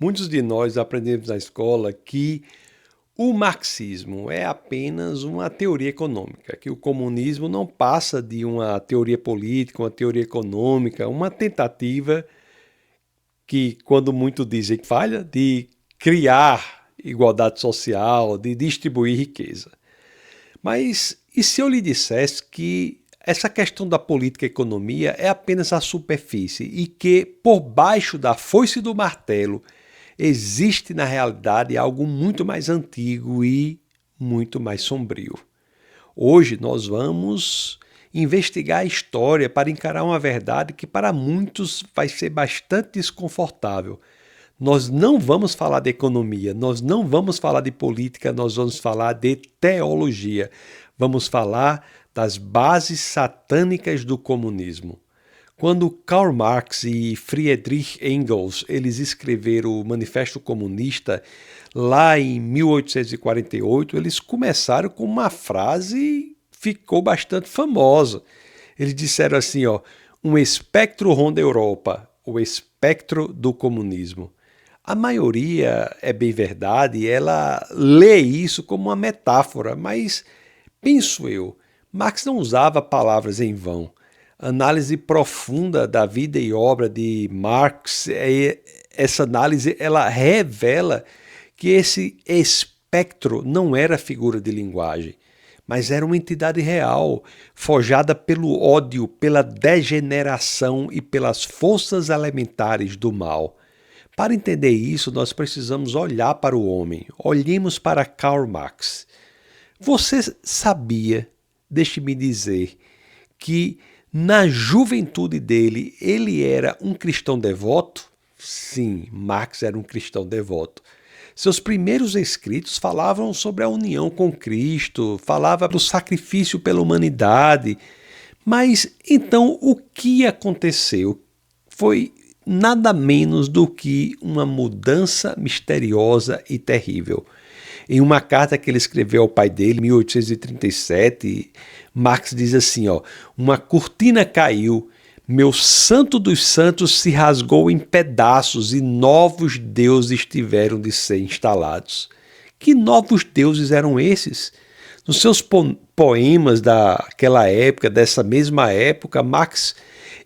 Muitos de nós aprendemos na escola que o marxismo é apenas uma teoria econômica, que o comunismo não passa de uma teoria política, uma teoria econômica, uma tentativa que, quando muito dizem que falha, de criar igualdade social, de distribuir riqueza. Mas e se eu lhe dissesse que essa questão da política e economia é apenas a superfície e que, por baixo da foice e do martelo, existe na realidade algo muito mais antigo e muito mais sombrio? Hoje nós vamos investigar a história para encarar uma verdade que para muitos vai ser bastante desconfortável. Nós não vamos falar de economia, nós não vamos falar de política, nós vamos falar de teologia. Vamos falar das bases satânicas do comunismo. Quando Karl Marx e Friedrich Engels eles escreveram o Manifesto Comunista lá em 1848, eles começaram com uma frase que ficou bastante famosa. Eles disseram assim, um espectro ronda a Europa, o espectro do comunismo. A maioria, é bem verdade, ela lê isso como uma metáfora, mas penso eu, Marx não usava palavras em vão. A análise profunda da vida e obra de Marx, essa análise ela revela que esse espectro não era figura de linguagem, mas era uma entidade real, forjada pelo ódio, pela degeneração e pelas forças elementares do mal. Para entender isso, nós precisamos olhar para o homem. Olhemos para Karl Marx. Você sabia, deixe-me dizer, que na juventude dele ele era um cristão devoto? Sim, Marx era um cristão devoto. Seus primeiros escritos falavam sobre a união com Cristo, falava do sacrifício pela humanidade. Mas então o que aconteceu? Foi nada menos do que uma mudança misteriosa e terrível. Em uma carta que ele escreveu ao pai dele, em 1837, Marx diz assim, uma cortina caiu, meu santo dos santos se rasgou em pedaços e novos deuses tiveram de ser instalados. Que novos deuses eram esses? Nos seus poemas daquela época, dessa mesma época, Marx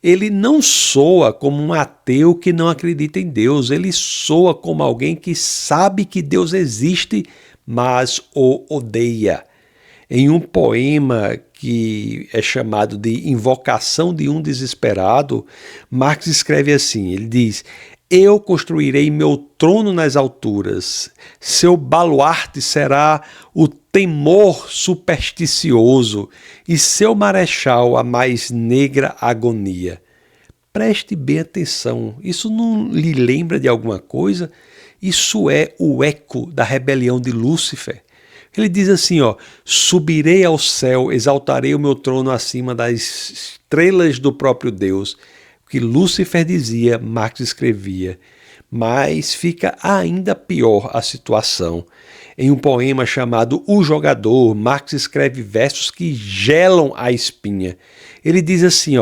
ele não soa como um ateu que não acredita em Deus, ele soa como alguém que sabe que Deus existe, mas o odeia. Em um poema que é chamado de Invocação de um Desesperado, Marx escreve assim, ele diz: eu construirei meu trono nas alturas, seu baluarte será o temor supersticioso e seu marechal a mais negra agonia. Preste bem atenção, isso não lhe lembra de alguma coisa? Isso é o eco da rebelião de Lúcifer. Ele diz assim, subirei ao céu, exaltarei o meu trono acima das estrelas do próprio Deus. O que Lúcifer dizia, Marx escrevia. Mas fica ainda pior a situação. Em um poema chamado O Jogador, Marx escreve versos que gelam a espinha. Ele diz assim,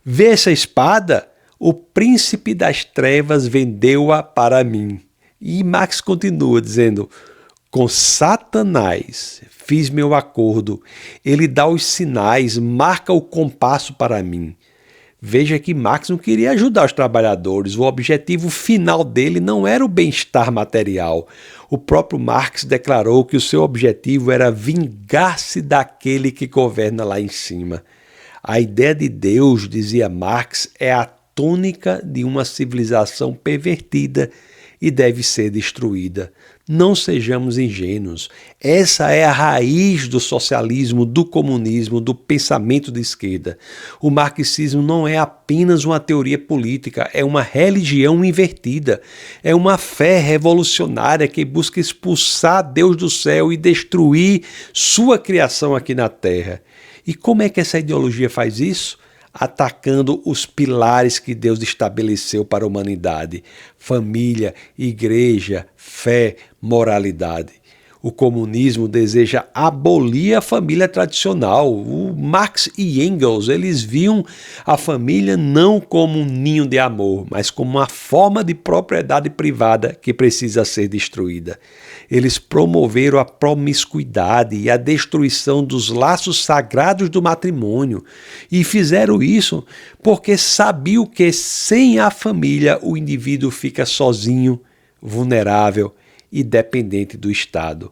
vê essa espada? O príncipe das trevas vendeu-a para mim. E Marx continua dizendo, com Satanás fiz meu acordo, ele dá os sinais, marca o compasso para mim. Veja que Marx não queria ajudar os trabalhadores, o objetivo final dele não era o bem-estar material. O próprio Marx declarou que o seu objetivo era vingar-se daquele que governa lá em cima. A ideia de Deus, dizia Marx, é a tônica de uma civilização pervertida e deve ser destruída. Não sejamos ingênuos. Essa é a raiz do socialismo, do comunismo, do pensamento de esquerda. O marxismo não é apenas uma teoria política, é uma religião invertida. É uma fé revolucionária que busca expulsar Deus do céu e destruir sua criação aqui na Terra. E como é que essa ideologia faz isso? Atacando os pilares que Deus estabeleceu para a humanidade: família, igreja, fé, moralidade. O comunismo deseja abolir a família tradicional. O Marx e Engels, eles viam a família não como um ninho de amor, mas como uma forma de propriedade privada que precisa ser destruída. Eles promoveram a promiscuidade e a destruição dos laços sagrados do matrimônio e fizeram isso porque sabiam que sem a família o indivíduo fica sozinho, vulnerável e dependente do Estado.